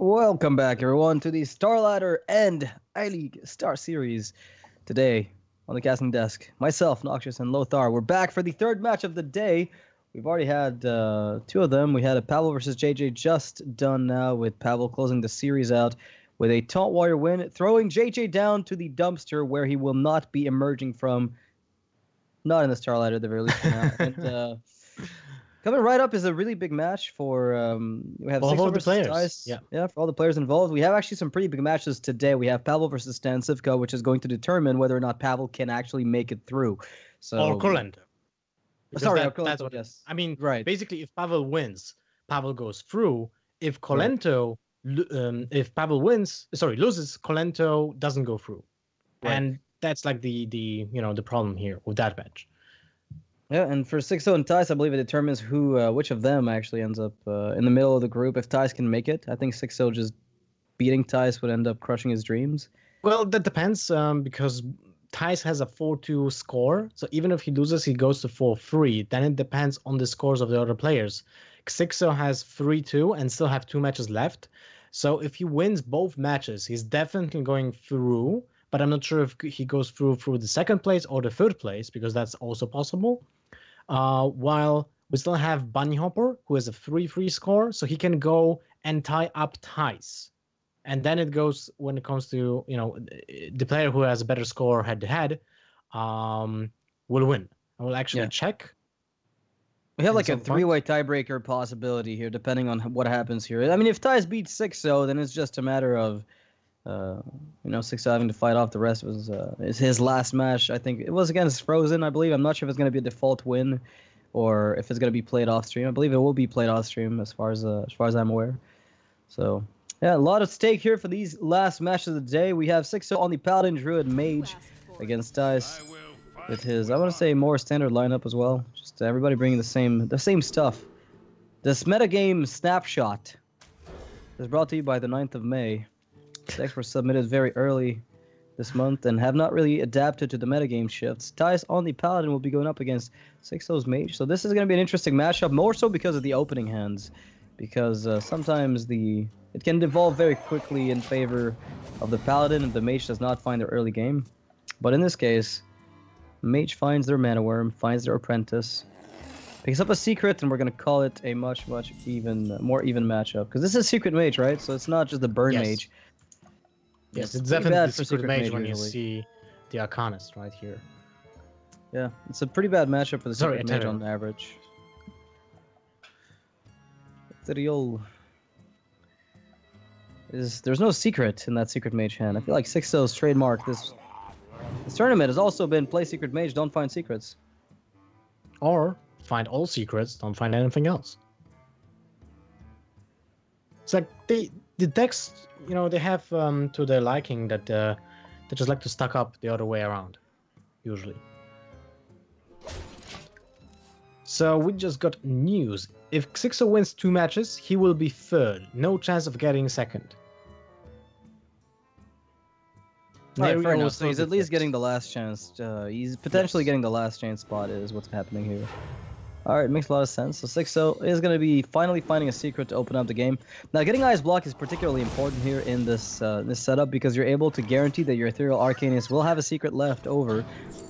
Welcome back, everyone, to the StarLadder and iLeague StarSeries. Today, on the casting desk, myself, Noxious, and Lothar. We're back for the third match of the day. We've already had two of them. We had a Pavel versus JJ just done now, with Pavel closing the series out with a Taunt Warrior win, throwing JJ down to the dumpster where he will not be emerging from. Not in the StarLadder at the very least for now. And coming right up is a really big match for we have all the players. Thijs. Yeah, for all the players involved. We have actually some pretty big matches today. We have Pavel versus Stan Sivka, which is going to determine whether or not Pavel can actually make it through. So or Kolento. Sorry, that's what. Yes. I mean, right. Basically, if Pavel wins, Pavel goes through. If Kolento, if Pavel loses, Kolento doesn't go through, right. And that's like the problem here with that match. Yeah, and for Xixo and Thijs, I believe it determines which of them actually ends up in the middle of the group. If Thijs can make it, I think Xixo just beating Thijs would end up crushing his dreams. Well, that depends because Thijs has a 4-2 score, so even if he loses, he goes to 4-3. Then it depends on the scores of the other players. Xixo has 3-2 and still have 2 matches left. So if he wins both matches, he's definitely going through. But I'm not sure if he goes through the second place or the third place, because that's also possible. While we still have Bunny Hopper, who has a 3-3 score, so he can go and tie up Thijs. And then it goes, when it comes to, the player who has a better score head-to-head will win. I will actually check. We have like a 3-way tiebreaker possibility here, depending on what happens here. I mean, if Thijs beats Xixo, then it's just a matter of Xixo having to fight off the rest of his last match. I think it was against Frozen, I believe. I'm not sure if it's going to be a default win or if it's going to be played off stream. I believe it will be played off stream as far as I'm aware. So yeah, a lot of stake here for these last matches of the day. We have Xixo on the Paladin, Druid, Mage against Thijs with his, I want to say, more standard lineup as well. Just everybody bringing the same stuff. This metagame snapshot is brought to you by the 9th of May. Decks were submitted very early this month and have not really adapted to the metagame shifts. Thijs on the Paladin will be going up against Xixo's Mage. So this is going to be an interesting matchup, more so because of the opening hands. Because sometimes it can devolve very quickly in favor of the Paladin if the Mage does not find their early game. But in this case, Mage finds their Mana Worm, finds their Apprentice, picks up a Secret, and we're going to call it a much more even matchup. Because this is Secret Mage, right? So it's not just the Burn Mage. Yes, it's definitely the Secret Mage when you see the Arcanist right here. Yeah, it's a pretty bad matchup for the Secret Mage on average. There's no secret in that Secret Mage hand. I feel like Xixo's trademark this tournament has also been play Secret Mage, don't find secrets. Or find all secrets, don't find anything else. It's like the decks, they have to their liking that they just like to stack up the other way around, usually. So we just got news. If Xixo wins 2 matches, he will be third. No chance of getting second. Right, fair enough. So he's at least getting the last chance. He's potentially getting the last chance spot is what's happening here. Alright, makes a lot of sense. So Xixo is going to be finally finding a secret to open up the game. Now, getting Ice Block is particularly important here in this setup because you're able to guarantee that your Ethereal Arcanist will have a secret left over.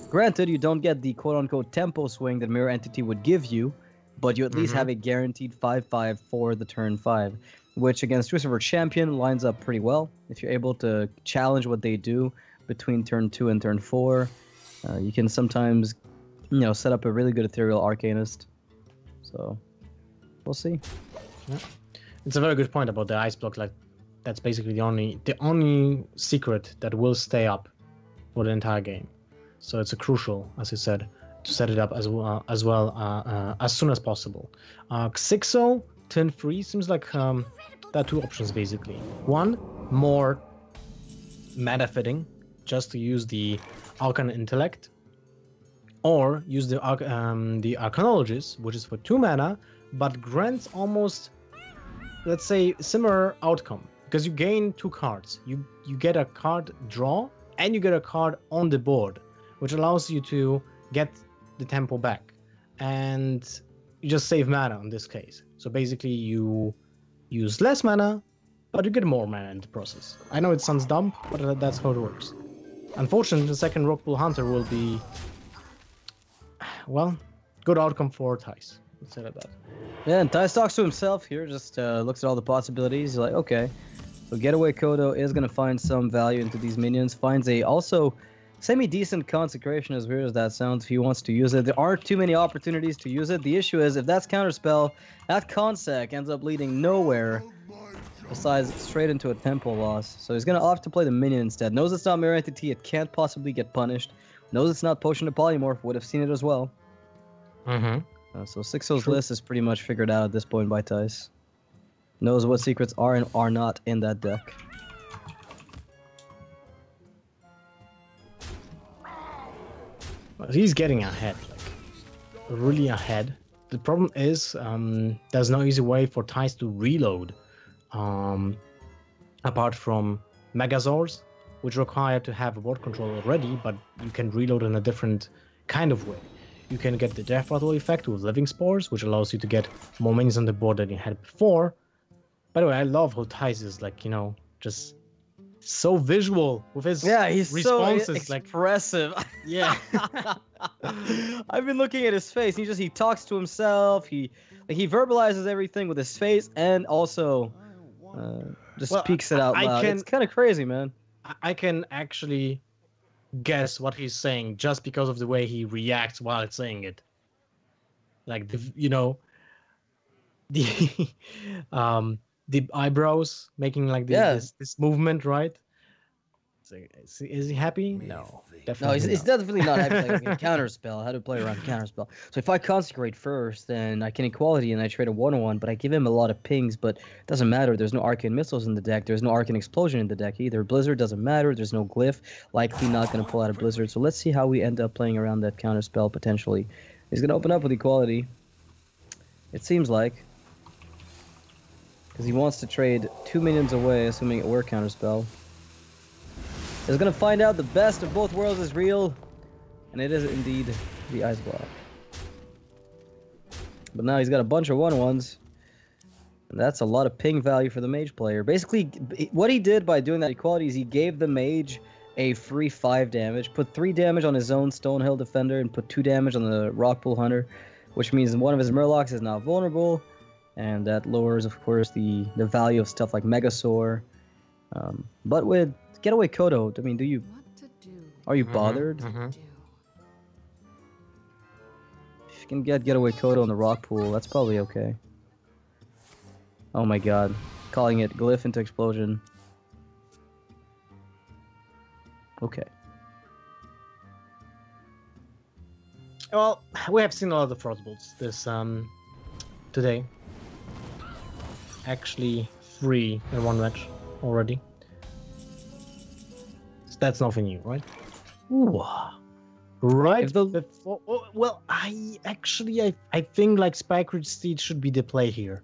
Granted, you don't get the quote-unquote tempo swing that Mirror Entity would give you, but you at least have a guaranteed 5-5 for the turn 5, which against Druid Champion lines up pretty well. If you're able to challenge what they do between turn 2 and turn 4, you can sometimes set up a really good Ethereal Arcanist. So, we'll see. Yeah. It's a very good point about the Ice Block. Like, that's basically the only secret that will stay up for the entire game. So it's crucial, as you said, to set it up as well as soon as possible. Xixo, turn 3 seems like there are 2 options basically. One, more meta fitting, just to use the Arcane Intellect. Or use the Arcanologist, which is for 2 mana, but grants almost, let's say, similar outcome. Because you gain 2 cards. You get a card draw, and you get a card on the board, which allows you to get the tempo back. And you just save mana in this case. So basically you use less mana, but you get more mana in the process. I know it sounds dumb, but that's how it works. Unfortunately, the second Rockpool Hunter will be, well, good outcome for Thijs. Let's say that. Yeah, and Thijs talks to himself here, just looks at all the possibilities. He's like, okay, so Getaway Kodo is going to find some value into these minions, finds a also semi-decent Consecration, as weird as that sounds, if he wants to use it. There aren't too many opportunities to use it. The issue is, if that's Counterspell, that Consec ends up leading nowhere besides straight into a tempo loss. So he's going to opt to play the minion instead. Knows it's not Mirror Entity, it can't possibly get punished. Knows it's not Potion to Polymorph, would have seen it as well. So Xixo's list is pretty much figured out at this point by Thijs. Knows what secrets are and are not in that deck. He's getting ahead, like, really ahead. The problem is, there's no easy way for Thijs to reload. Apart from Megazords, which require to have a board control already, but you can reload in a different kind of way. You can get the Death Rattle effect with Living Spores, which allows you to get more minions on the board than you had before. By the way, I love how Thijs is, like, you know, just so visual with his responses. So expressive. Like, yeah. I've been looking at his face. He talks to himself. He verbalizes everything with his face, and also just speaks it out loud. It's kind of crazy, man. I can actually guess what he's saying just because of the way he reacts while it's saying it. Like, the eyebrows making like this movement, right? Is he happy? No, definitely. No, he's definitely not happy playing Counterspell. How to play around Counterspell. So if I Consecrate first, then I can Equality and I trade a 1/1, but I give him a lot of pings, but it doesn't matter. There's no Arcane Missiles in the deck. There's no Arcane Explosion in the deck either. Blizzard doesn't matter. There's no Glyph. Likely not going to pull out a Blizzard. So let's see how we end up playing around that Counterspell potentially. He's going to open up with Equality. It seems like. Because he wants to trade 2 minions away, assuming it were Counterspell. He's going to find out the best of both worlds is real, and it is indeed the Ice Block. But now he's got a bunch of 1/1s, and that's a lot of ping value for the Mage player. Basically, what he did by doing that Equality is he gave the Mage a free 5 damage, put 3 damage on his own Stonehill Defender, and put 2 damage on the Rockpool Hunter, which means one of his Murlocs is now vulnerable, and that lowers, of course, the value of stuff like Megasaur. But with Getaway Kodo, I mean, are you bothered? If you can get Getaway Kodo in the rock pool, that's probably okay. Oh my god. Calling it Glyph into Explosion. Okay. Well, we have seen a lot of Frostbolts this today. Actually 3 in one match already. That's nothing new, right? Ooh. Right. Well, I think like Spikeridge Steed should be the play here.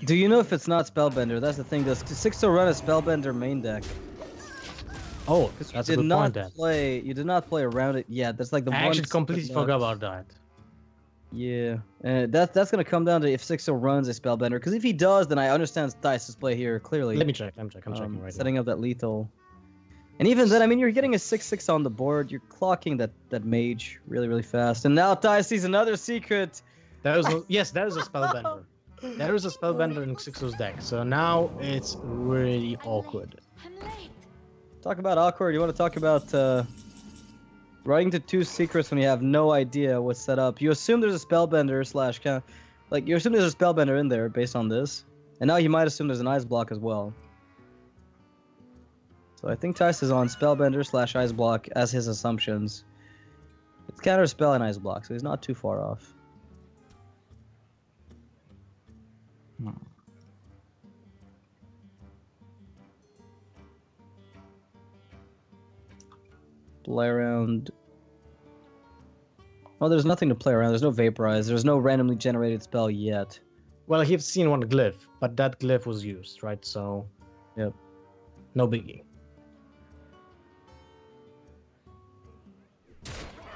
Do you know if it's not Spellbender? That's the thing. Does Xixo run a Spellbender main deck? Oh, that's a good point then. You did not play around it yet. That's like the I one. actually completely forgot about that. Yeah, that's gonna come down to if Xixo runs a Spellbender. Because if he does, then I understand Thijs' play here clearly. Let me check. I'm checking right now. Setting up that lethal. And even then, I mean, you're getting a 6/6 on the board. You're clocking that Mage really, really fast. And now Thijs sees another secret. Yes, there is a Spellbender. There is a Spellbender in Xixo's deck. So now it's really awkward. Talk about awkward. You want to talk about running to 2 secrets when you have no idea what's set up. You assume there's a Spellbender / you assume there's a Spellbender in there based on this. And now you might assume there's an Ice Block as well. So I think Thijs is on Spellbender / Ice Block as his assumptions. It's Counterspell and Ice Block, so he's not too far off. Play around. Oh, there's nothing to play around. There's no Vaporize. There's no randomly generated spell yet. Well, he's seen one Glyph, but that Glyph was used, right? So, yep. No biggie.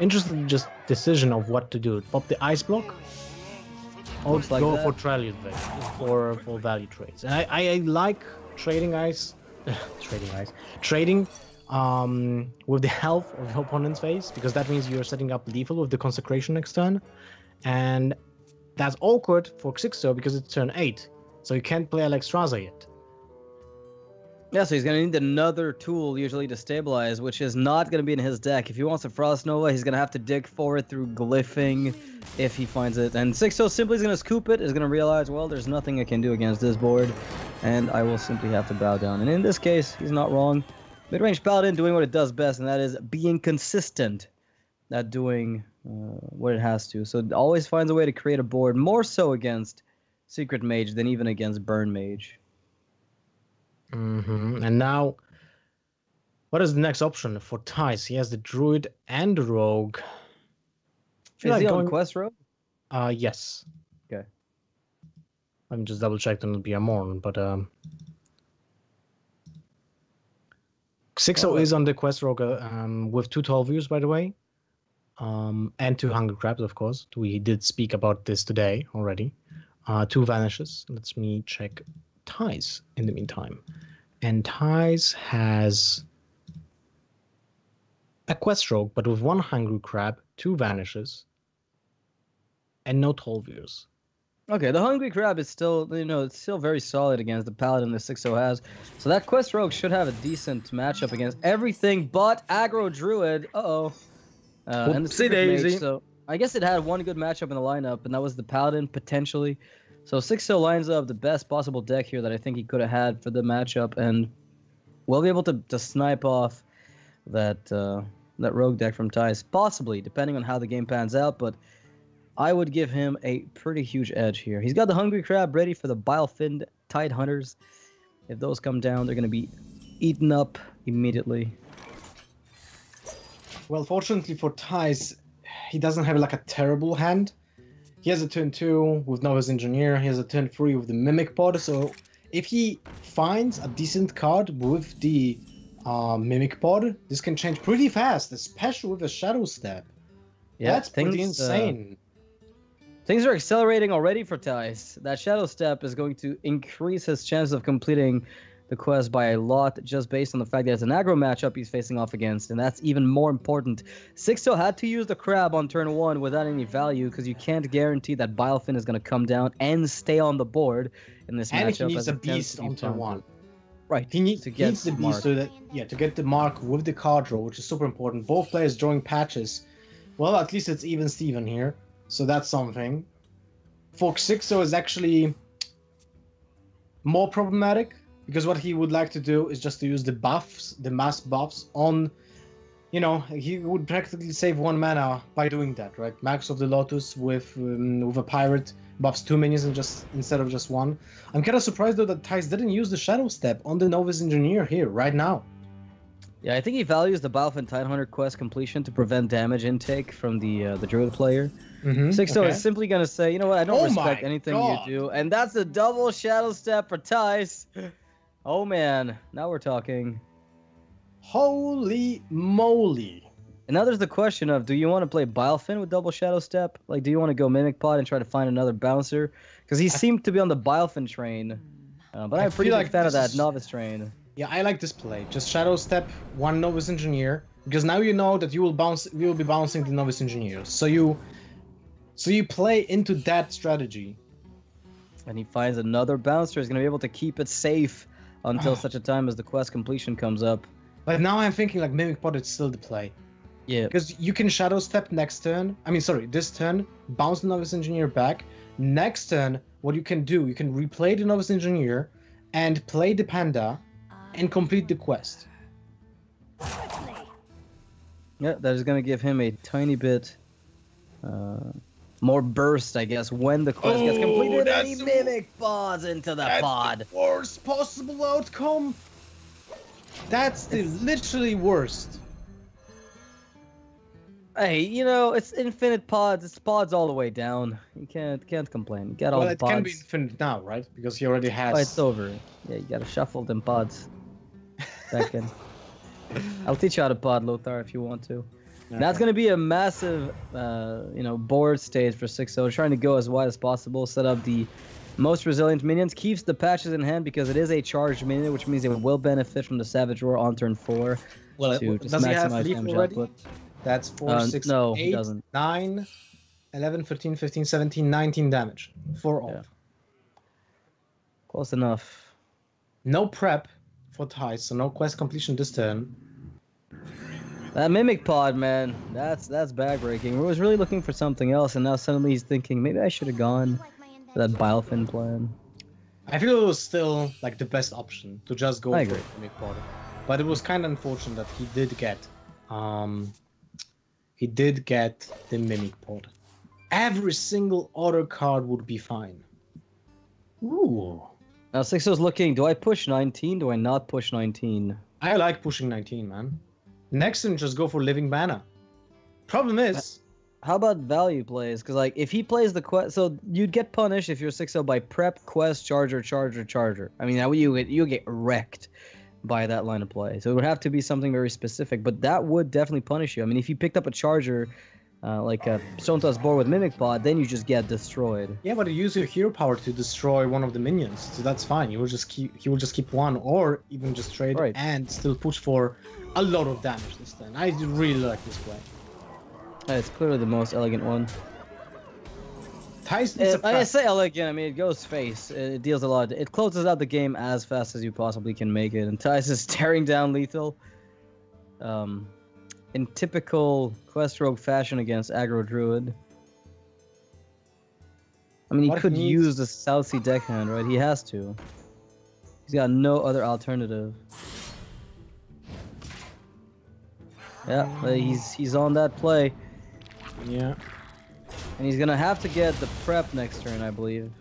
Interesting just decision of what to do. Pop the Ice Block or like go that. for Prelude for value trades. And I like trading ice, trading with the health of your opponent's face, because that means you're setting up lethal with the consecration next turn, and that's awkward for Xixo because it's turn 8, so you can't play Alexstrasza yet. Yeah, so he's going to need another tool usually to stabilize, which is not going to be in his deck. If he wants a Frost Nova, he's going to have to dig for it through glyphing if he finds it. And Xixo simply is going to scoop it, is going to realize, well, there's nothing I can do against this board, and I will simply have to bow down. And in this case, he's not wrong. Mid-range Paladin doing what it does best, and that is being consistent at doing what it has to. So it always finds a way to create a board, more so against Secret Mage than even against Burn Mage. And now, what is the next option for Thijs? He has the Druid and the Rogue. Is he on Quest Rogue? Yes. Okay. Let me just double check on the BR Morn, but Xixo is on the Quest Rogue with 2 12 views, by the way, and 2 Hungry Crabs, of course. We did speak about this today already. 2 Vanishes. Let me check Thijs in the meantime. And Thijs has a Quest Rogue, but with 1 Hungry Crab, 2 Vanishes, and no 12 views. Okay, the Hungry Crab is still, it's still very solid against the Paladin that Xixo has. So that Quest Rogue should have a decent matchup against everything but Aggro Druid. And the Secret Mage. So I guess it had one good matchup in the lineup, and that was the Paladin, potentially. So Xixo lines up the best possible deck here that I think he could have had for the matchup, and we'll be able to snipe off that Rogue deck from Thijs, possibly, depending on how the game pans out, but I would give him a pretty huge edge here. He's got the Hungry Crab ready for the Bile-Finned Tide Hunters. If those come down, they're going to be eaten up immediately. Well, fortunately for Thijs, he doesn't have like a terrible hand. He has a turn 2 with Novice Engineer. He has a turn 3 with the Mimic Pod. So if he finds a decent card with the Mimic Pod, this can change pretty fast, especially with a Shadow Step. Yeah, that's pretty insane. Things are accelerating already for Thijs. That Shadow Step is going to increase his chance of completing the quest by a lot, just based on the fact that it's an aggro matchup he's facing off against, and that's even more important. Xixo had to use the Crab on turn 1 without any value, because you can't guarantee that Bile-Finn is going to come down and stay on the board in this matchup. And he needs a Beast on turn 1. Right. He needs the Beast so that, to get the mark with the card draw, which is super important. Both players drawing patches. Well, at least it's even Steven here, so that's something. For Xixo is actually more problematic, because what he would like to do is just to use the buffs, the mass buffs on, he would practically save 1 mana by doing that, right? Max of the Lotus with a Pirate buffs 2 minions instead of just 1. I'm kind of surprised though that Thijs didn't use the Shadow Step on the Novice Engineer here right now. Yeah, I think he values the Bile-Finned Tidehunter quest completion to prevent damage intake from the Druid player. Xixo is simply going to say, you know what, I don't respect anything you do. And that's a double Shadow Step for Thijs. Oh man, now we're talking. Holy moly. And now there's the question of, do you want to play Bile-Finn with double Shadow Step? Like, do you want to go Mimic Pod and try to find another bouncer? Because he seemed to be on the Bile-Finn train. But I'm a pretty big fan of that Novice train. Yeah, I like this play. Just Shadow Step, 1 Novice Engineer. Because now you know that you will be bouncing the Novice Engineer. So you play into that strategy. And he finds another bouncer. He's going to be able to keep it safe until such a time as the quest completion comes up. But now I'm thinking like Mimic Pod is still the play. Yeah. Because you can Shadow Step next turn. This turn, bounce the Novice Engineer back. Next turn, what you can do, you can replay the Novice Engineer and play the Panda and complete the quest. Yeah, that is going to give him a tiny bit more burst, I guess, when the quest gets completed and he Mimic Pods into the pod. The worst possible outcome. That's the literally worst. Hey, it's infinite pods. It's pods all the way down. You can't complain. You got all the pods. Well, it can be infinite now, right? Because he already has. Oh, it's over. Yeah, you gotta shuffle them pods back in. I'll teach you how to pod, Lothar, if you want to. Okay. That's gonna be a massive, board stage for Xixo. Trying to go as wide as possible. Set up the Most resilient minions, keeps the patches in hand because it is a charged minion, which means it will benefit from the Savage Roar on turn 4. Well, does he have leaf already? Output. That's 4, 6, no, 8, he doesn't. 9, 11, 13, 15, 17, 19 damage. 4 off. Yeah. Close enough. No prep for Thijs, so no quest completion this turn. That Mimic Pod, man, that's backbreaking. We was really looking for something else, and now suddenly he's thinking, maybe I should have gone for that Bilefin plan. I feel it was still like the best option to just go for the Mimic Pod. But it was kind of unfortunate that he did get the Mimic Pod. Every single other card would be fine. Ooh. Now Xixo's looking, do I push 19? Do I not push 19? I like pushing 19, man. Next turn, just go for Living Mana. Problem is... How about value plays? Because like, if he plays the quest... So you'd get punished if you're Xixo by prep, quest, charger, charger, charger. I mean, now you get wrecked by that line of play. So it would have to be something very specific, but that would definitely punish you. I mean, if you picked up a charger... like a Stone Toss board with Mimic Pod, then you just get destroyed. Yeah, but you use your hero power to destroy one of the minions, so that's fine. He will just keep one, or even just trade and still push for a lot of damage this time. I really like this play. It's clearly the most elegant one. Thijs I say elegant, I mean it goes face. It deals a lot. It closes out the game as fast as you possibly can make it, and Thijs is staring down lethal. In typical Quest Rogue fashion against aggro Druid. I mean, he could use the South Sea deckhand, right? He has to. He's got no other alternative. Yeah, he's on that play. Yeah. And he's gonna have to get the prep next turn, I believe.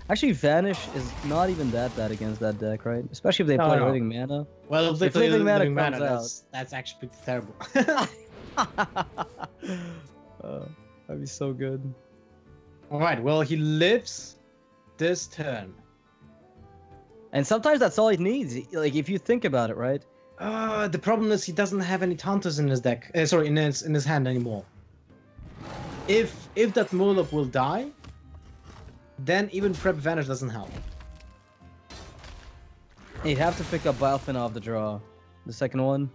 Actually, Vanish is not even that bad against that deck, right? Especially if they play Living Mana. Well, if they play Living Mana, that's actually pretty terrible. That'd be so good. Alright, well, he lives this turn. And sometimes that's all he needs. Like, if you think about it, right? The problem is he doesn't have any Taunters in his deck. Sorry, in his hand anymore. If that Murloc will die, then even Prep Vanish doesn't help. You'd have to pick up Bilefin off the draw. The second one.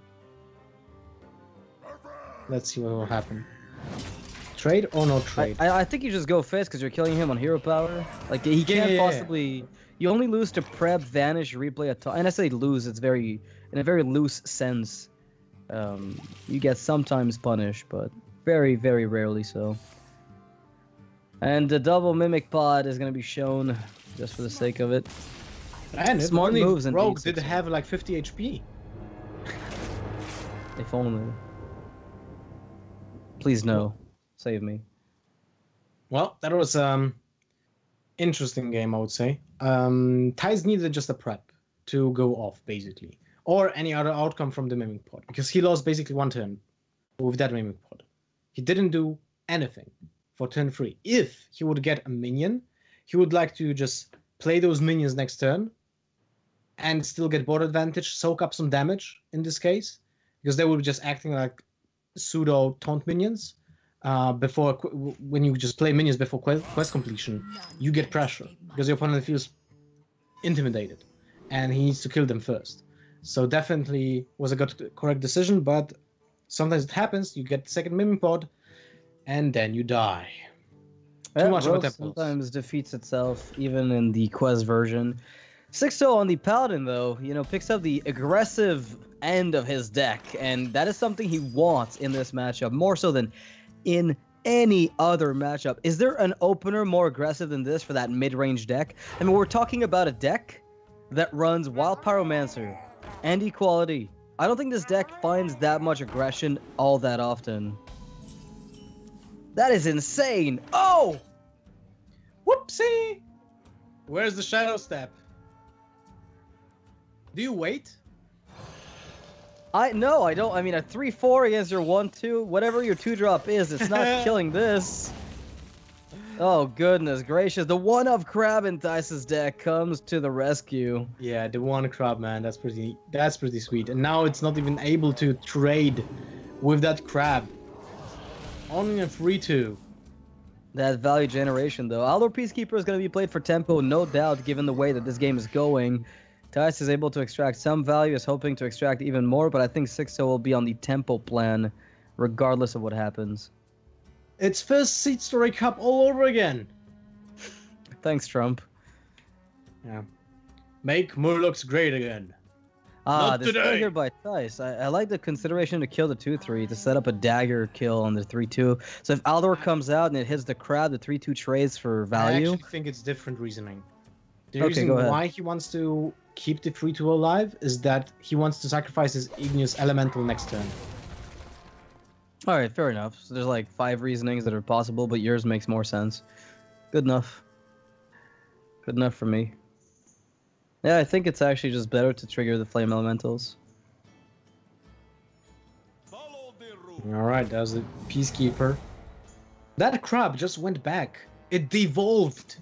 Let's see what will happen. Trade or no trade? I think you just go fast because you're killing him on hero power. Like, he can't possibly... You only lose to Prep, Vanish, Replay, and I say lose, it's in a very loose sense. You get sometimes punished, but very, very rarely so. And the double Mimic Pod is going to be shown just for the sake of it. And smart moves and Rogue did have like 50 HP. If only. Please no. Save me. Well, that was interesting game, I would say. Thijs needed just a prep to go off, basically. Or any other outcome from the Mimic Pod. Because he lost basically one turn with that Mimic Pod. He didn't do anything for turn 3. If he would get a minion, he would like to just play those minions next turn and still get board advantage, soak up some damage in this case, because they will be just acting like pseudo taunt minions. When you just play minions before quest completion, you get pressure because your opponent feels intimidated and he needs to kill them first. So definitely was a correct decision, but sometimes it happens. You get the second Mimic Pod and then you die. Too much of a tempo. Sometimes defeats itself, even in the quest version. Xixo on the Paladin, though, picks up the aggressive end of his deck, and that is something he wants in this matchup, more so than in any other matchup. Is there an opener more aggressive than this for that mid-range deck? I mean, we're talking about a deck that runs Wild Pyromancer and Equality. I don't think this deck finds that much aggression all that often. That is insane. Oh! Whoopsie! Where's the Shadow Step? Do you wait? No, I don't. I mean, a 3-4 against your 1-2, whatever your 2-drop is, it's not killing this. Oh, goodness gracious. The one-of crab in Thijs' deck comes to the rescue. Yeah, the one crab, man. That's pretty sweet. And now it's not even able to trade with that crab. Only a 3-2. That value generation, though. Aldor Peacekeeper is going to be played for tempo, no doubt, given the way that this game is going. Thijs is able to extract some value, is hoping to extract even more, but I think Xixo will be on the tempo plan, regardless of what happens. It's first Seed Story Cup all over again. Thanks, Trump. Yeah. Make Murlocs great again. Ah, this play here by Thijs. I like the consideration to kill the 2/3 to set up a dagger kill on the 3/2. So if Aldor comes out and it hits the crab, the 3/2 trades for value. I actually think it's different reasoning. The Okay, reason go ahead. why he wants to keep the 3/2 alive is that he wants to sacrifice his Igneous Elemental next turn. All right, fair enough. So there's like 5 reasonings that are possible, but yours makes more sense. Good enough. Good enough for me. Yeah, I think it's actually just better to trigger the Flame Elementals. Alright, that was the Peacekeeper. That crab just went back. It devolved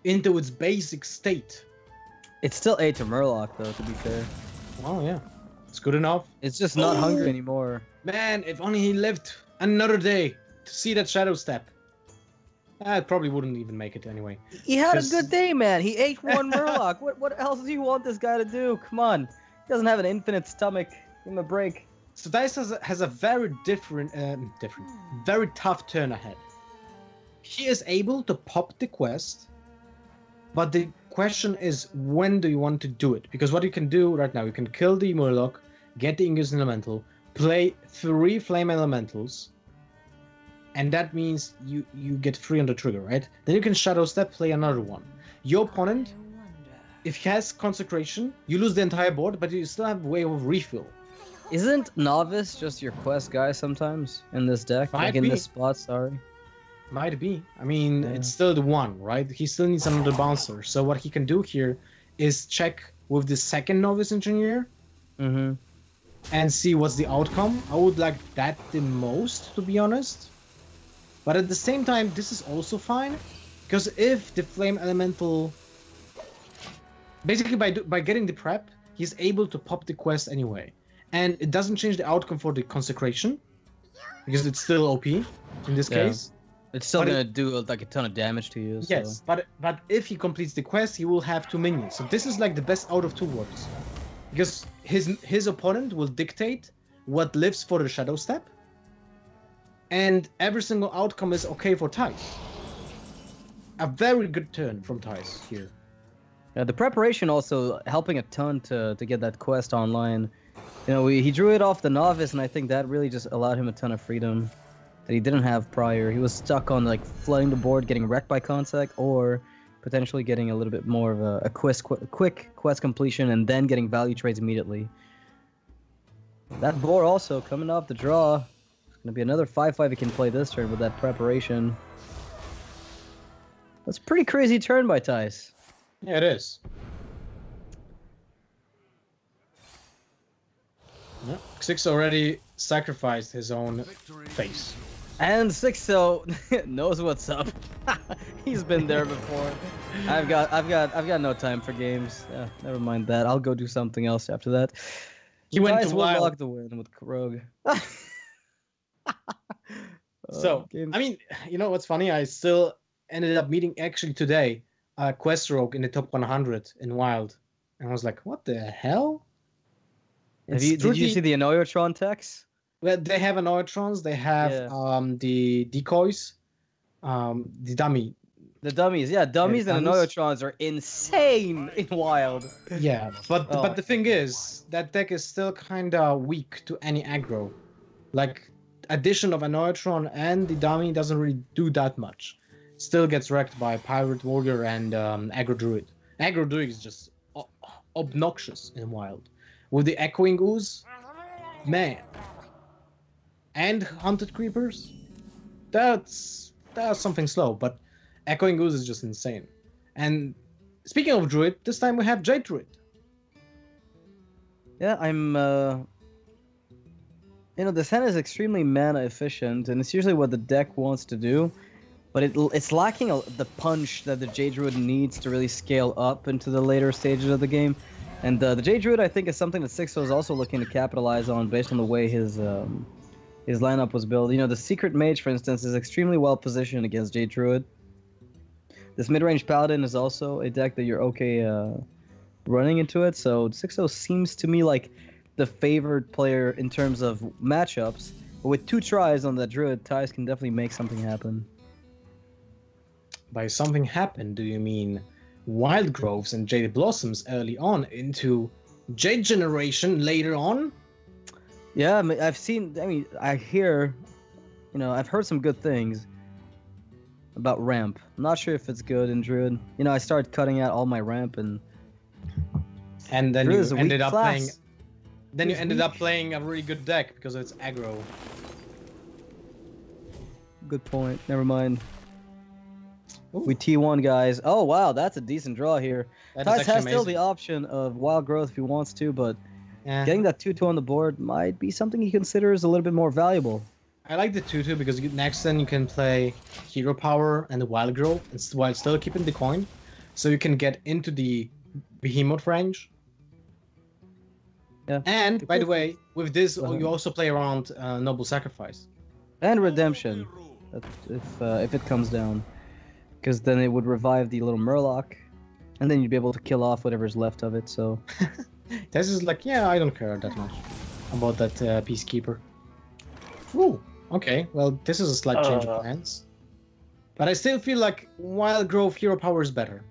into its basic state. It's still 8 to Murloc, though, to be fair. Well, yeah. It's good enough. It's just not hungry anymore. Man, if only he lived another day to see that Shadow Step. I probably wouldn't even make it anyway. He had a good day, man. He ate 1 Murloc. What else do you want this guy to do? Come on. He doesn't have an infinite stomach. Give him a break. So Thijs has a very very tough turn ahead. He is able to pop the quest, but the question is, when do you want to do it? Because what you can do right now, you can kill the Murloc, get the Igneous Elemental, play 3 Flame Elementals, and that means you get 3 on the trigger, right? Then you can Shadow Step, play another one. Your opponent, if he has Consecration, you lose the entire board, but you still have a way of refill. Isn't Novice just your quest guy sometimes in this deck? Might in be. this spot, sorry. Might be. I mean, Yeah. it's still the one, right? He still needs another bouncer. So what he can do here is check with the second Novice Engineer Mm-hmm. and see what's the outcome. I would like that the most, to be honest. But at the same time, this is also fine. Because if the Flame Elemental... Basically, by getting the prep, he's able to pop the quest anyway. And it doesn't change the outcome for the Consecration. Because it's still OP in this Yeah. case. It's still But gonna do like a ton of damage to you. So. Yes, but if he completes the quest, he will have 2 minions. So this is like the best out of 2 worlds. Because his opponent will dictate what lives for the Shadow Step. And every single outcome is okay for Thijs. A very good turn from Thijs here. Yeah, the preparation also helping a ton to get that quest online. You know, he drew it off the Novice, and I think that really just allowed him a ton of freedom that he didn't have prior. He was stuck on like flooding the board, getting wrecked by Consec, or potentially getting a little bit more of a quick quest completion and then getting value trades immediately. That board also coming off the draw. It's gonna be another 5/5 he can play this turn with that preparation. That's a pretty crazy turn by Thijs. Yeah, it is. Yeah. Xixo already sacrificed his own face. And Xixo knows what's up. He's been there before. I've got no time for games. Yeah, never mind that. I'll go do something else after that. He went Guys to will wild. lock the win with Rogue. So, I mean, you know what's funny? I still ended up meeting actually today Quest Rogue in the top 100 in Wild. And I was like, what the hell? did you see the Annoyotron text? Well, they have Annoytrons, they have the decoys, the dummy. The dummies, yeah, dummies and dummies. Annoyotrons are insane in Wild. Yeah, but Oh. but the thing is, that deck is still kind of weak to any aggro. Like, addition of Annoytron and the dummy doesn't really do that much. Still gets wrecked by Pirate Warrior and Aggro Druid. Aggro Druid is just obnoxious in Wild. With the Echoing Ooze, man. And Hunted Creepers, that's something slow, but Echoing Ooze is just insane. And speaking of Druid, this time we have Jade Druid. Yeah, I'm you know, this hand is extremely mana efficient, and it's usually what the deck wants to do, but it's lacking the punch that the Jade Druid needs to really scale up into the later stages of the game. And the Jade Druid, I think, is something that Xixo is also looking to capitalize on based on the way his his lineup was built. You know, the Secret Mage, for instance, is extremely well positioned against Jade Druid. This mid-range Paladin is also a deck that you're okay running into it. So Xixo seems to me like the favored player in terms of matchups. But with 2 tries on that Druid, Thijs can definitely make something happen. By something happen, do you mean Wild Groves and Jade Blossoms early on into Jade Generation later on? Yeah, I mean, I hear, you know, I've heard some good things about ramp. I'm not sure if it's good in Druid. You know, I started cutting out all my ramp and then Druid you ended up playing. Then you Druid's ended weak. up playing a really good deck because it's aggro. Good point. Never mind. Ooh. We T1 guys. Oh wow, that's a decent draw here. That is Thijs actually has still the amazing. option of Wild Growth if he wants to, but Yeah. getting that 2-2 on the board might be something he considers a little bit more valuable. I like the 2-2 because next then you can play Hero Power and the Wild Growth while still keeping the coin. So you can get into the Behemoth range. Yeah. And, by the way, with this, Uh-huh. you also play around Noble Sacrifice. And Redemption, if it comes down. Because then it would revive the little Murloc, and then you'd be able to kill off whatever's left of it, so... This is like, yeah, I don't care that much about that Peacekeeper. Ooh, okay, well, this is a slight change of plans. But I still feel like Wild Growth Hero Power is better.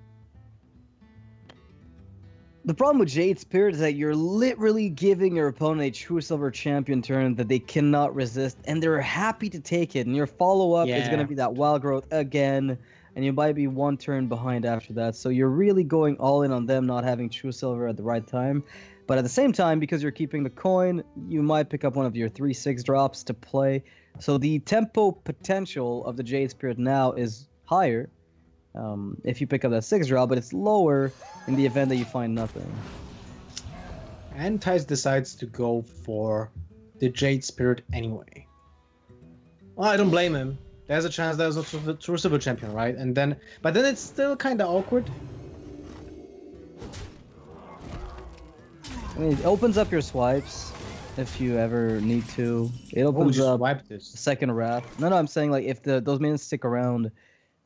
The problem with Jade Spirit is that you're literally giving your opponent a true silver champion turn that they cannot resist, and they're happy to take it. And your follow-up is going to Yeah. be that Wild Growth again, and you might be 1 turn behind after that. So you're really going all in on them not having true silver at the right time. But at the same time, because you're keeping the coin, you might pick up one of your 3/6 drops to play. So the tempo potential of the Jade Spirit now is higher. If you pick up that 6 drop, but it's lower in the event that you find nothing. And Thijs decides to go for the Jade Spirit anyway. Well, I don't blame him. There's a chance there's a true silver champion, right? But then it's still kind of awkward. I mean, it opens up your swipes if you ever need to. It Oh, opens just up wipe the this. second wrath. No, I'm saying like if those minions stick around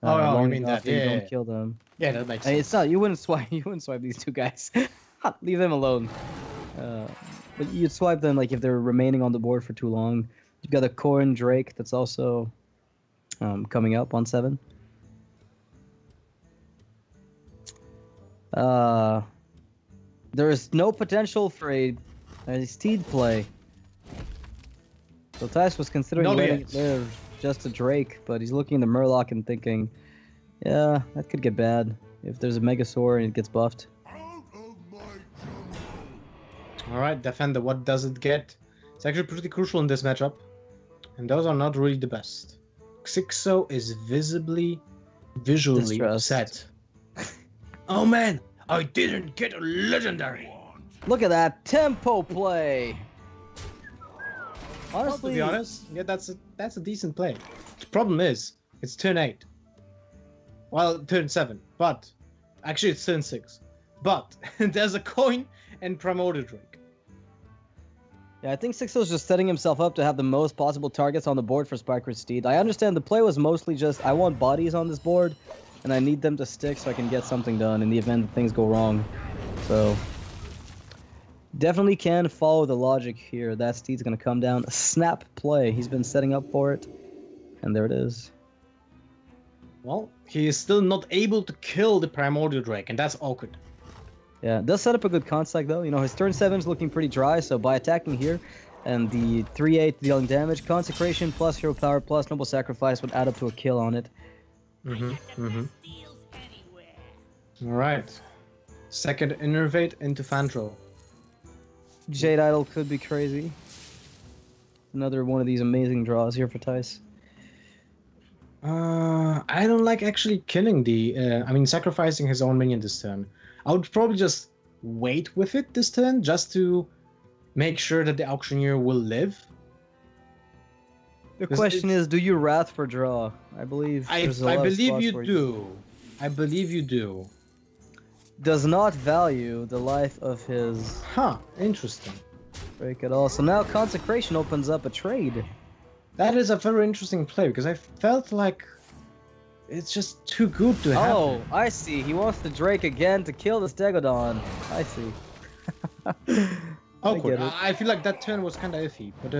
you long mean enough, that, and you yeah. don't kill them. Yeah, that makes I mean, sense. it's not you wouldn't swipe these 2 guys. Leave them alone. But you'd swipe them like if they're remaining on the board for too long. You've got a Corn Drake that's also coming up on 7. There is no potential for a Steed play. So Thijs was considering Not letting yet. it live just a Drake, but he's looking at the Murloc and thinking, yeah, that could get bad if there's a Megasaur and it gets buffed. Alright, Defender, what does it get? It's actually pretty crucial in this matchup. And those are not really the best. Xixo is visually Distressed. upset. Oh man, I didn't get a legendary. Look at that tempo play. Well, to Honestly, be honest, yeah, that's a decent play. The problem is, it's turn 8. Well, turn 7, but actually it's turn 6. But there's a coin and Primordial Drake. yeah, I think Xixo's just setting himself up to have the most possible targets on the board for Spiker's Steed. I understand the play was mostly just, I want bodies on this board, and I need them to stick so I can get something done in the event that things go wrong. So, definitely can follow the logic here. That Steed's going to come down. A snap play. He's been setting up for it, and there it is. Well, he is still not able to kill the Primordial Drake, and that's awkward. Yeah, it does set up a good contact though. You know, his turn 7's looking pretty dry, so by attacking here, and the 3/8 dealing damage, Consecration plus Hero Power plus Noble Sacrifice would add up to a kill on it. Alright. Second Innervate into Fantro. Jade Idol could be crazy. Another one of these amazing draws here for Thijs. I don't like actually killing sacrificing his own minion this turn. I would probably just wait with it this turn, just to make sure that the Auctioneer will live. The 'Cause question it's- is, do you Wrath for draw? I believe I there's a lot of believe spots you where do. I believe you do. Does not value the life of his Huh, interesting. break at all. So now Consecration opens up a trade. That is a very interesting play because I felt like it's just too good to happen. Oh, I see. He wants the Drake again to kill the Stegodon. I see. Awkward. I feel like that turn was kind of iffy, but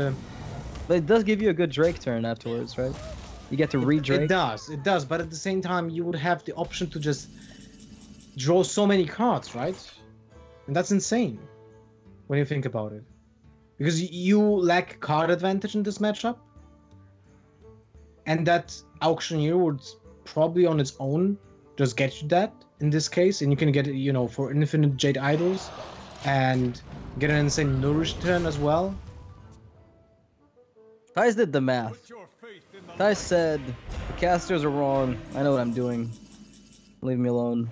it does give you a good Drake turn afterwards, right? You get to re-Drake. It does, but at the same time, you would have the option to just draw so many cards, right? And that's insane when you think about it. Because you lack card advantage in this matchup. And that Auctioneer would probably on its own just get you that in this case. And you can get it, you know, for infinite Jade Idols. And get an insane Nourish turn as well. Thijs did the math. Thijs said, the casters are wrong. I know what I'm doing. Leave me alone.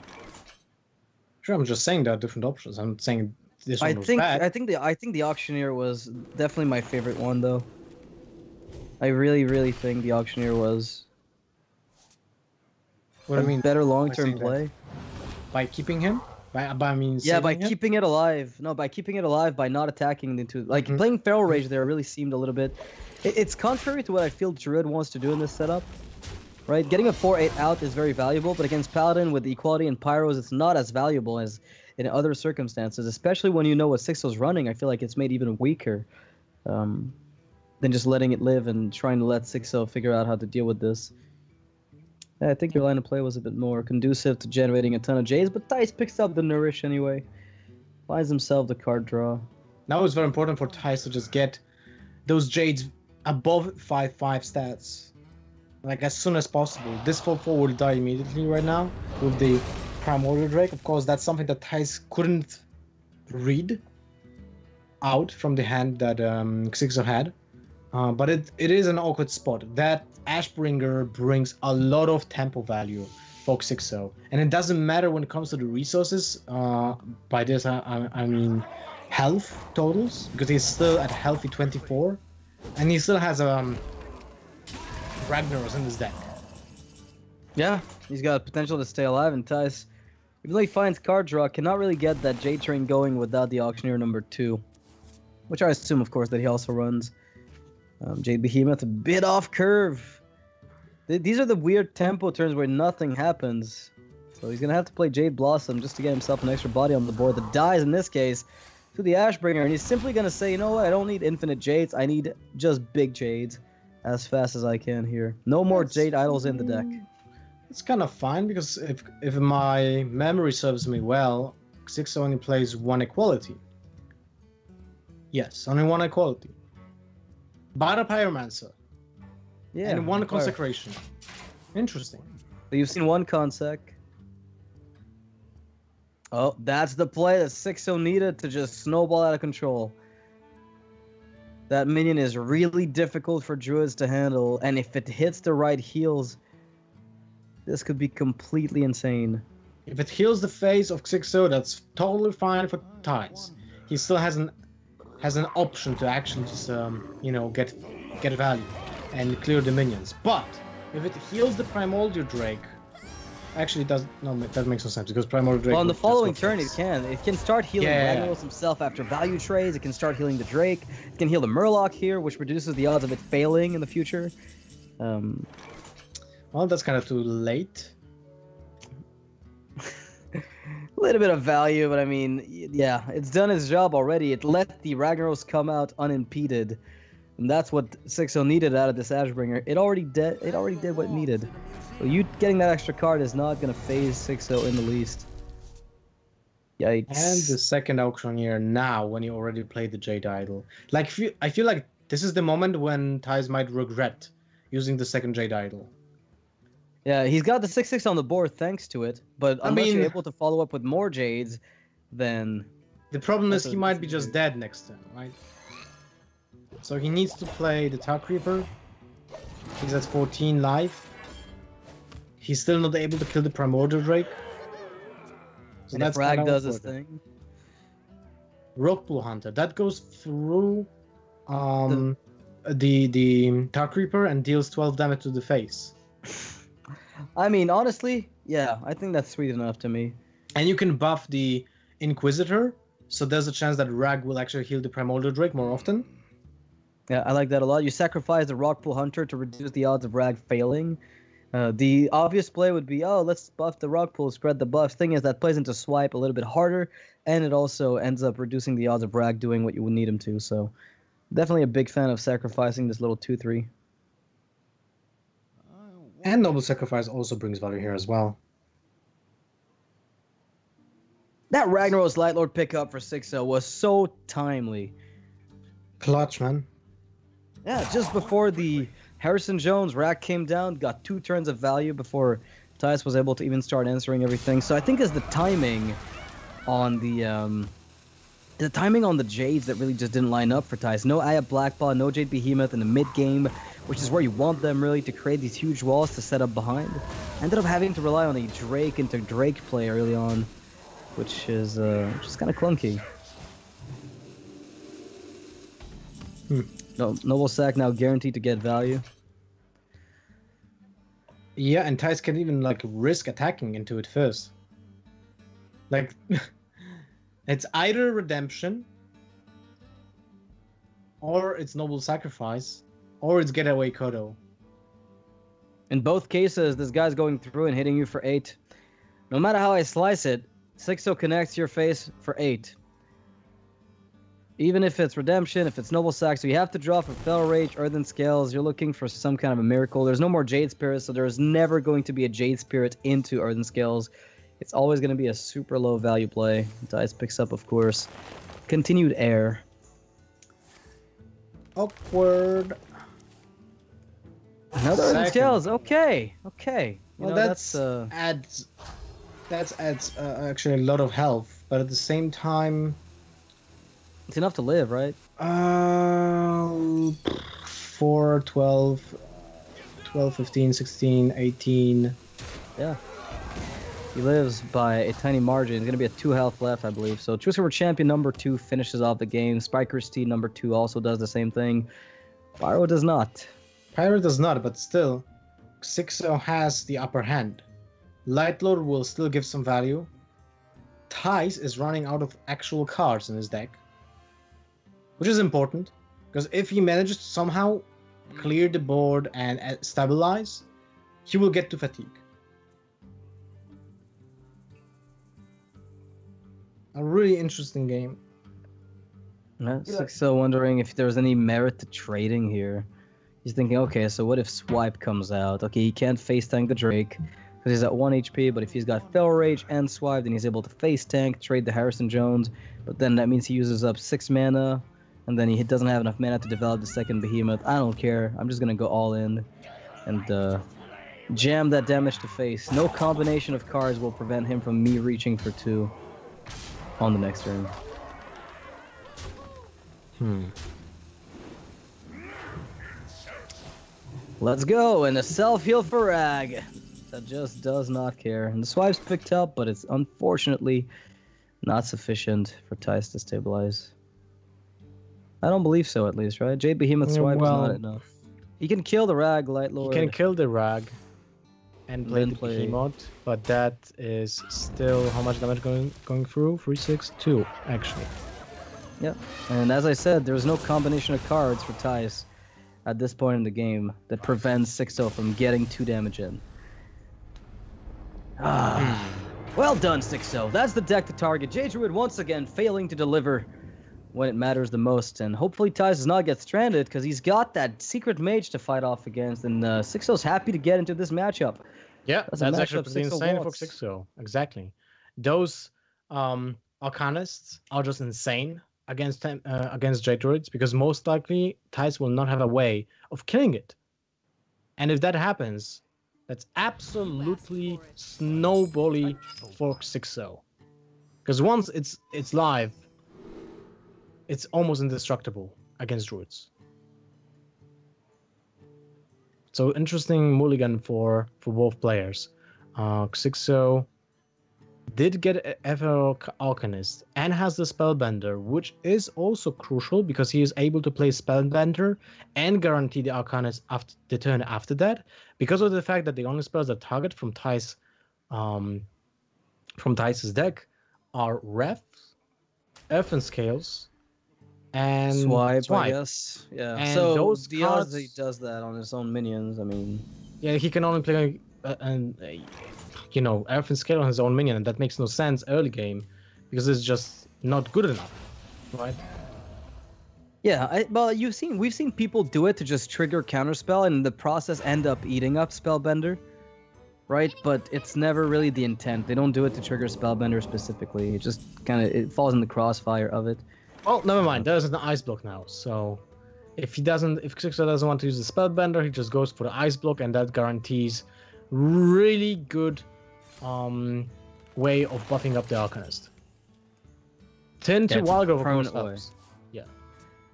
Sure, I'm just saying there are different options. I'm saying this one was bad. I think the Auctioneer was definitely my favorite one, though. I really think the Auctioneer was. What do you mean? Better long-term play. By keeping him? By means. Yeah, by keeping it alive. No, by keeping it alive by not attacking into like playing Feral Rage there really seemed a little bit. It's contrary to what I feel Druid wants to do in this setup. Right, getting a 4/8 out is very valuable, but against Paladin with Equality and Pyros, it's not as valuable as in other circumstances. Especially when you know what Xixo's running, I feel like it's made even weaker than just letting it live and trying to let Xixo figure out how to deal with this. I think your line of play was a bit more conducive to generating a ton of Jades, but Thijs picks up the Nourish anyway. Finds himself the card draw. Now it's very important for Thijs to just get those Jades above 5/5 stats. Like as soon as possible. This 4/4 will die immediately right now with the Primordial Drake. Of course, that's something that Thijs couldn't read out from the hand that Xixo had. But it is an awkward spot. That Ashbringer brings a lot of tempo value for Xixo. And it doesn't matter when it comes to the resources. By this, I mean health totals. Because he's still at healthy 24. And he still has Ragnaros in his deck. Yeah, he's got potential to stay alive, and Thijs, even though he finds card draw, cannot really get that Jade train going without the Auctioneer number 2. Which I assume, of course, that he also runs. Jade Behemoth, a bit off curve. These are the weird tempo turns where nothing happens. So he's going to have to play Jade Blossom just to get himself an extra body on the board that dies, in this case, to the Ashbringer. And he's simply going to say, you know what, I don't need infinite Jades, I need just big Jades. As fast as I can here. No more Jade Idols in the deck. It's kind of fine because if my memory serves me well, Xixo only plays one equality. Yes, only one equality. But a Pyromancer. Yeah. And one Consecration. Interesting. So you've seen one Consec. Oh, that's the play that Xixo needed to just snowball out of control. That minion is really difficult for Druids to handle, and if it hits the right heals, this could be completely insane. If it heals the face of Xixo, that's totally fine for Thijs. He still has an option to actually just you know, get value and clear the minions. But if it heals the Primordial Drake, actually that makes no sense because Primordial Drake. Well, on the following turn, it can start healing Ragnaros himself after value trades. It can start healing the Drake. It can heal the Murloc here, which reduces the odds of it failing in the future. Well, that's kind of too late. A little bit of value, but I mean, yeah, it's done its job already. It let the Ragnaros come out unimpeded, and that's what Xixo needed out of this Ashbringer. It already did what it needed. So you getting that extra card is not going to phase Xixo in the least. Yikes. And the second Auctioneer now, when you already played the Jade Idol. Like, I feel like this is the moment when Thijs might regret using the second Jade Idol. Yeah, he's got the 6/6 on the board thanks to it, but unless you're able to follow up with more Jades, then... The problem is he might be just dead next turn, right? So he needs to play the Tar Creeper. He's at 14 life. He's still not able to kill the Primordial Drake. So and if Rag does his thing. Rockpool Hunter. That goes through the Tar Creeper and deals 12 damage to the face. I mean, honestly, yeah, I think that's sweet enough to me. And you can buff the Inquisitor, so there's a chance that Rag will actually heal the Primordial Drake more often. Yeah, I like that a lot. You sacrifice the Rockpool Hunter to reduce the odds of Rag failing. The obvious play would be, oh, let's buff the Rockpool, spread the buffs. Thing is, that plays into Swipe a little bit harder, and it also ends up reducing the odds of Rag doing what you would need him to. So, definitely a big fan of sacrificing this little 2/3. And Noble Sacrifice also brings value here as well. That Ragnaros Lightlord pickup for Xixo was so timely. Clutch, man. Yeah, just before the Harrison Jones rack came down, got 2 turns of value before Thijs was able to even start answering everything. So I think it's the timing on the timing on the Jades that really just didn't line up for Thijs. No Aya Blackpaw, no Jade Behemoth in the mid game, which is where you want them really to create these huge walls to set up behind. Ended up having to rely on a Drake into Drake play early on, which is just kind of clunky. No, Noble Sack now guaranteed to get value. Yeah, and Thijs can even like risk attacking into it first. Like, it's either Redemption, or it's Noble Sacrifice, or it's Getaway Kodo. In both cases, this guy's going through and hitting you for 8. No matter how I slice it, Xixo connects your face for 8. Even if it's Redemption, if it's Noble Sack, so you have to draw for Fel Rage, Earthen Scales, you're looking for some kind of a miracle. There's no more Jade Spirit, so there's never going to be a Jade Spirit into Earthen Scales. It's always going to be a super low value play. Dice picks up, of course. Continued Air. Awkward. Another Earthen Scales, okay. Well, that's adds actually a lot of health, but at the same time... It's enough to live, right? 4, 12, 15, 16, 18. Yeah. He lives by a tiny margin. He's going to be at 2 health left, I believe. So Choosing Champion number 2 finishes off the game. Spiker's Steed number 2 also does the same thing. Pyro does not. Pyro does not, but still, Xixo has the upper hand. Lightlord will still give some value. Thijs is running out of actual cards in his deck, which is important, because if he manages to somehow clear the board and stabilize, he will get to fatigue. A really interesting game. Yeah, Xixo wondering if there's any merit to trading here. He's thinking, okay, so what if Swipe comes out? Okay, he can't face tank the Drake because he's at 1 HP, but if he's got Fel Rage and Swipe, then he's able to face tank, trade the Harrison Jones, but then that means he uses up 6 mana, and then he doesn't have enough mana to develop the second Behemoth. I don't care. I'm just going to go all in and jam that damage to face. No combination of cards will prevent him from me reaching for 2 on the next turn. Let's go, and a self-heal for Rag. That just does not care. And the Swipe's picked up, but it's unfortunately not sufficient for Thijs to stabilize. I don't believe so, at least, right? Jade Behemoth Swipe is not enough. He can kill the Rag, Lightlord. He can kill the Rag and play the Behemoth, but that is still how much damage going through? 3, 6, 2, actually. Yeah, and as I said, there's no combination of cards for Thijs at this point in the game that prevents Xixo from getting 2 damage in. Well done, Xixo. That's the deck to target. Druid once again failing to deliver when it matters the most, and hopefully Thijs does not get stranded because he's got that secret mage to fight off against, and Xixo's happy to get into this matchup. Yeah, that's actually pretty insane for Xixo. Exactly. Those Arcanists are just insane against Druids, because most likely Thijs will not have a way of killing it. And if that happens, that's absolutely snowbally for Xixo. Because once it's live, it's almost indestructible against Druids. So interesting mulligan for both players. Xixo did get Ever Alchemist and has the Spellbender, which is also crucial because he is able to play Spellbender and guarantee the Arcanist after the turn after that, because of the fact that the only spells that target from Thijs' deck are Ref, Earthen Scales, and Swipe, I guess. Yeah. And so those the odds cards- he does that on his own minions, I mean, Yeah, he can only play you know, everything scale on his own minion, and that makes no sense early game because it's just not good enough, right? yeah. Well, we've seen people do it to just trigger counterspell, and in the process end up eating up Spellbender, right? But it's never really the intent. They don't do it to trigger Spellbender specifically. It just it falls in the crossfire of it. Well, never mind. There's an ice block now, so if Xixo doesn't want to use the Spellbender, he just goes for the ice block, and that guarantees really good way of buffing up the Arcanist. Turn to Yeah, it's Walgo for permanent most way. ups. Yeah.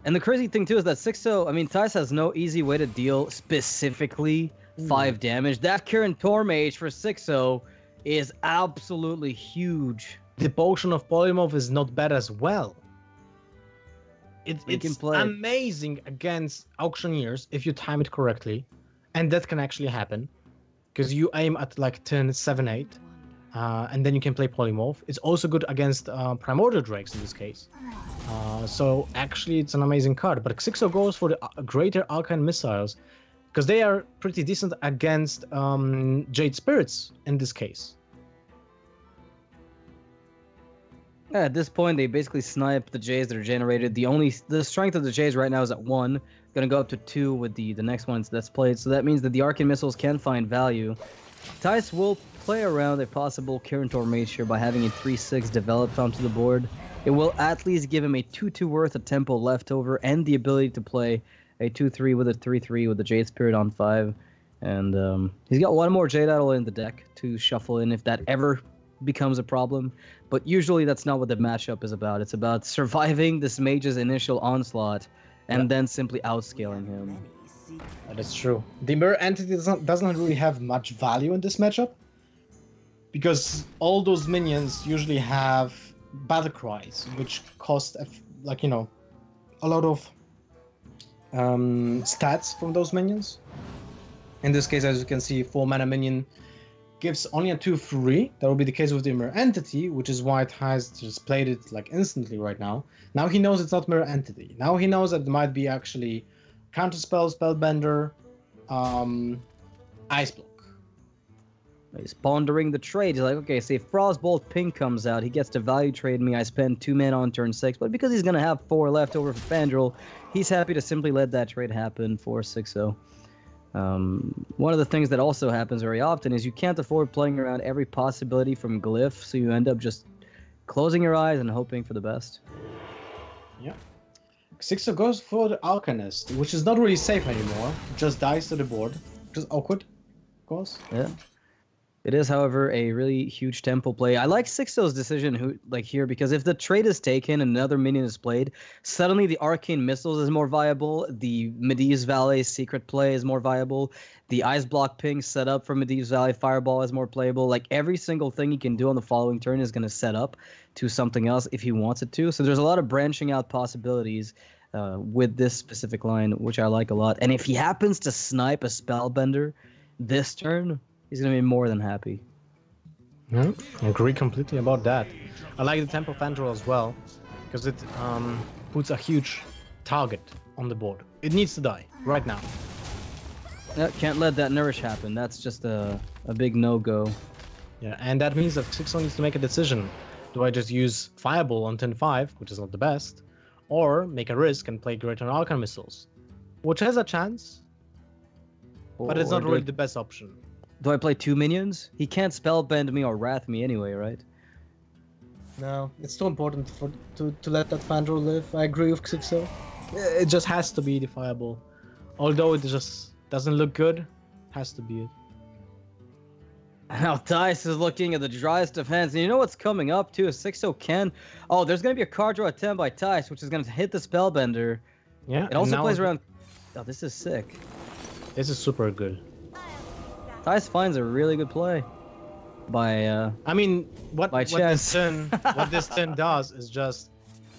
And the crazy thing too is that Xixo, I mean, Thijs has no easy way to deal specifically 5 damage. That current Mage for Xixo is absolutely huge. The potion of polymorph is not bad as well. It's play. amazing against auctioneers if you time it correctly, and that can actually happen because you aim at like turn 7-8, and then you can play polymorph. It's also good against primordial drakes in this case. So actually, it's an amazing card. But Xixo goes for the greater arcane missiles because they are pretty decent against Jade Spirits in this case. Yeah, at this point, they basically snipe the Jays that are generated. The strength of the Jays right now is at 1. Gonna go up to 2 with the next ones that's played. So that means that the Arcane Missiles can find value. Thijs will play around a possible Kirin Mage here by having a 3/6 developed onto the board. It will at least give him a 2/2 worth of tempo left over and the ability to play a 2/3 with a 3/3 with the Jade Spirit on 5. And he's got one more Jade Idol in the deck to shuffle in if that ever becomes a problem. But usually that's not what the matchup is about. It's about surviving this Mage's initial onslaught and then simply outscaling him. That is true. The Mirror Entity doesn't really have much value in this matchup because all those minions usually have battle cries, which cost a lot of stats from those minions. In this case, as you can see, 4 mana minion gives only a 2/3. That will be the case with the Mirror Entity, which is why Thijs just played it like instantly right now. Now he knows it's not Mirror Entity. Now he knows that there might be actually Counterspell, Spellbender, Ice Block. He's pondering the trade. He's like, okay, say Frostbolt Pink comes out. He gets to value trade me. I spend 2 mana on turn 6. But because he's going to have 4 left over for Fandral, he's happy to simply let that trade happen for 6-0. One of the things that also happens very often is you can't afford playing around every possibility from Glyph, so you end up just closing your eyes and hoping for the best. Yeah. Xixo goes for the Arcanist, which is not really safe anymore. Just dies to the board. Just awkward, of course. Yeah. It is, however, a really huge tempo play. I like Xixo's decision here because if the trade is taken and another minion is played, suddenly the Arcane Missiles is more viable, the Medivh Valley Secret play is more viable, the Ice Block Ping set up for Medivh Valley Fireball is more playable. Like every single thing he can do on the following turn is going to set up to something else if he wants it to. So there's a lot of branching out possibilities with this specific line, which I like a lot. And if he happens to snipe a Spellbender this turn, he's going to be more than happy. Yeah, I agree completely about that. I like the Tempo Fandral as well, because it puts a huge target on the board. It needs to die, right now. Yeah, can't let that Nourish happen. That's just a big no-go. Yeah, and that means that Xixo needs to make a decision. Do I just use Fireball on turn 5, which is not the best, or make a risk and play Greater Arcane Missiles, which has a chance, but it's not really the best option. Do I play 2 minions? He can't Spellbend me or Wrath me anyway, right? No, it's too important to let that Fandral live. I agree with Xixo. It just has to be the Fireball. Although it just doesn't look good, has to be it. Now Thijs is looking at the driest of hands, and you know what's coming up too? Xixo can... Oh, there's going to be a card draw attempt by Thijs, which is going to hit the Spellbender. Yeah. It also plays around... Oh, this is sick. This is super good. Thijs finds a really good play. By I mean, what chance. what this turn does is just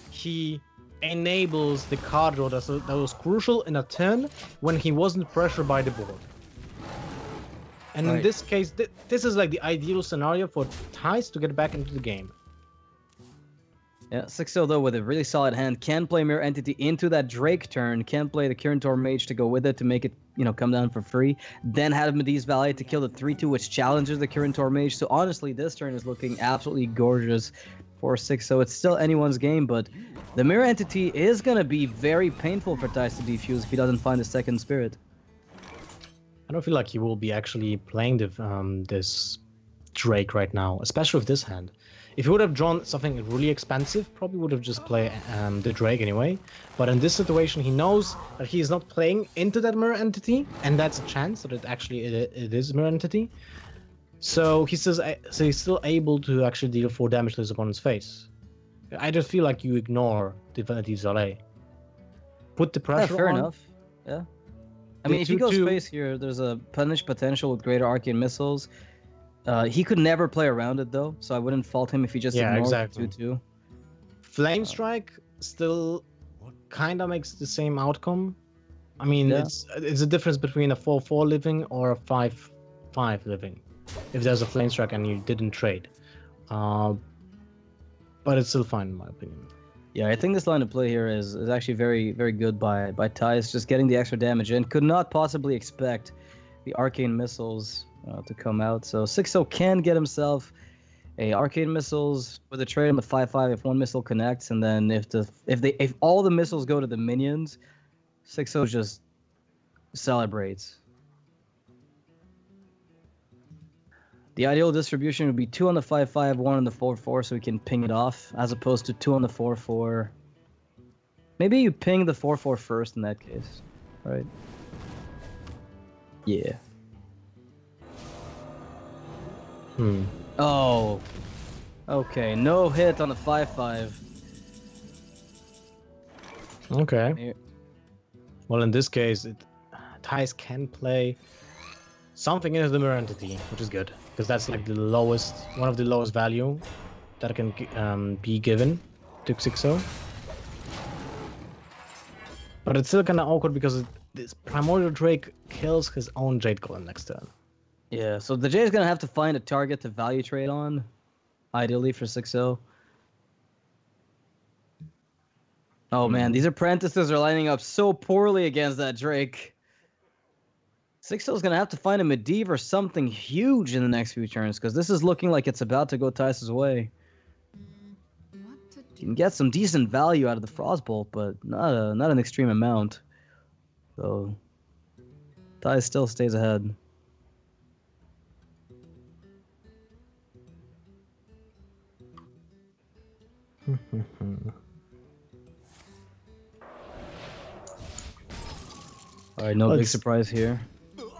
he enables the card draw that was crucial in a turn when he wasn't pressured by the board. And in this case, this is like the ideal scenario for Thijs to get back into the game. Yeah, Xixo though with a really solid hand can play Mirror Entity into that Drake turn, can play the Kirintor Mage to go with it to make it, come down for free. Then have Medivh's Valet to kill the 3/2, which challenges the Kirintor Mage. So honestly, this turn is looking absolutely gorgeous for Xixo. It's still anyone's game, but the Mirror Entity is going to be very painful for Thijs to defuse if he doesn't find a second Spirit. I don't feel like he will be actually playing this Drake right now, especially with this hand. If he would have drawn something really expensive, probably would have just played the Drake anyway. But in this situation, he knows that he is not playing into that Mirror Entity, and that's a chance that it is Mirror Entity. So he's still able to actually deal 4 damage to his opponent's face. I just feel like you ignore Divinity's Valet. Put the pressure on. Fair enough. Yeah. I mean, if he goes face here, there's a punish potential with Greater Arcane Missiles. He could never play around it though, so I wouldn't fault him if he just ignored exactly. 2/2. Flame Strike still kind of makes the same outcome. I mean, it's a difference between a 4/4 living or a 5/5 living. If there's a Flame Strike and you didn't trade, but it's still fine in my opinion. Yeah, I think this line of play here is actually very, very good by Thijs, just getting the extra damage in. Could not possibly expect the Arcane Missiles to come out. So Xixo can get himself a Arcane Missiles with a trade on the 5/5 if one missile connects, and then if all the missiles go to the minions, Xixo just celebrates. The ideal distribution would be 2 on the 5/5, 1 on the 4/4, so we can ping it off, as opposed to 2 on the 4/4. Maybe you ping the 4/4 first in that case, right? Yeah. Oh. Okay, no hit on the 5/5. Okay. Well, in this case, Thijs can play something into the Mirror Entity, which is good, because that's like one of the lowest value that can be given to Xixo. But it's still kind of awkward because this Primordial Drake kills his own Jade Golem next turn. Yeah, so the Jade's gonna have to find a target to value trade on, ideally for 6/0. Oh man, these apprentices are lining up so poorly against that Drake. 6/0 is gonna have to find a Medivh or something huge in the next few turns, because this is looking like it's about to go Thijs' way. You can get some decent value out of the Frostbolt, but not an extreme amount. So Thijs still stays ahead. Alright, no big surprise here.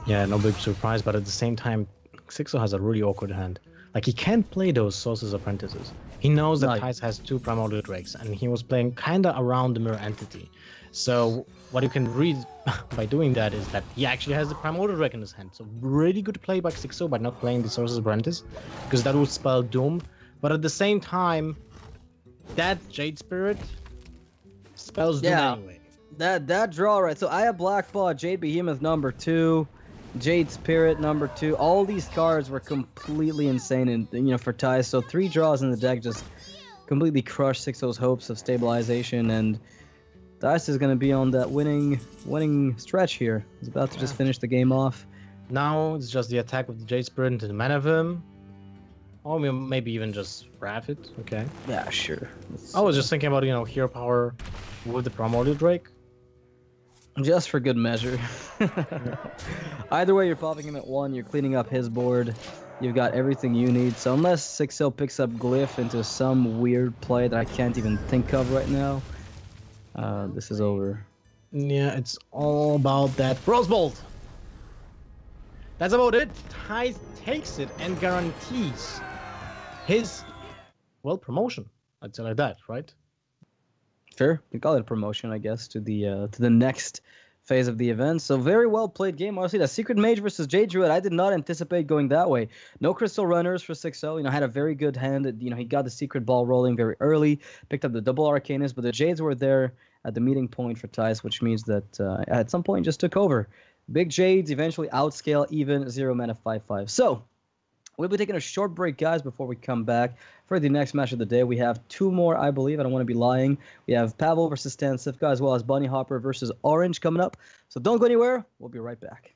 Yeah, no big surprise, but at the same time, Xixo has a really awkward hand. Like, he can't play those Source's Apprentices. He knows that Thijs has 2 Primordial Drakes, and he was playing kinda around the Mirror Entity. So, what you can read by doing that is that he actually has the Primordial Drake in his hand. So, really good play by Xixo by not playing the Source's Apprentice, because that would spell Doom. But at the same time, that Jade Spirit spells Doom anyway. That draw, right? So I have Blackpaw, Jade Behemoth number 2, Jade Spirit number 2. All these cards were completely insane, and for Thijs. So 3 draws in the deck just completely crushed Xixo's hopes of stabilization, and Thijs is going to be on that winning stretch here. He's about to just finish the game off. Now it's just the attack with the Jade Spirit into the Manavim. Or maybe even just wrap it. Okay. Yeah, sure. I was just thinking about hero power with the Primordial Drake. Just for good measure. Either way, you're popping him at 1, you're cleaning up his board, you've got everything you need. So unless 6/0 picks up Glyph into some weird play that I can't even think of right now, this is over. Yeah, it's all about that Frostbolt. That's about it. Thijs takes it and guarantees his, promotion. I'd say like that, right? Sure, we call it a promotion, I guess, to the next phase of the event. So very well played game. Honestly, that Secret Mage versus Jade Druid, I did not anticipate going that way. No Crystal Runners for 6/0. Had a very good hand. He got the Secret Ball rolling very early, picked up the double Arcanist, but the Jades were there at the meeting point for Thijs, which means that at some point just took over. Big Jades eventually outscale even 0 mana 5/5. So We'll be taking a short break, guys, before we come back for the next match of the day. We have 2 more, I believe. I don't want to be lying. We have Pavel versus Stan Sivka, as well as Bunny Hopper versus Orange coming up. So don't go anywhere. We'll be right back.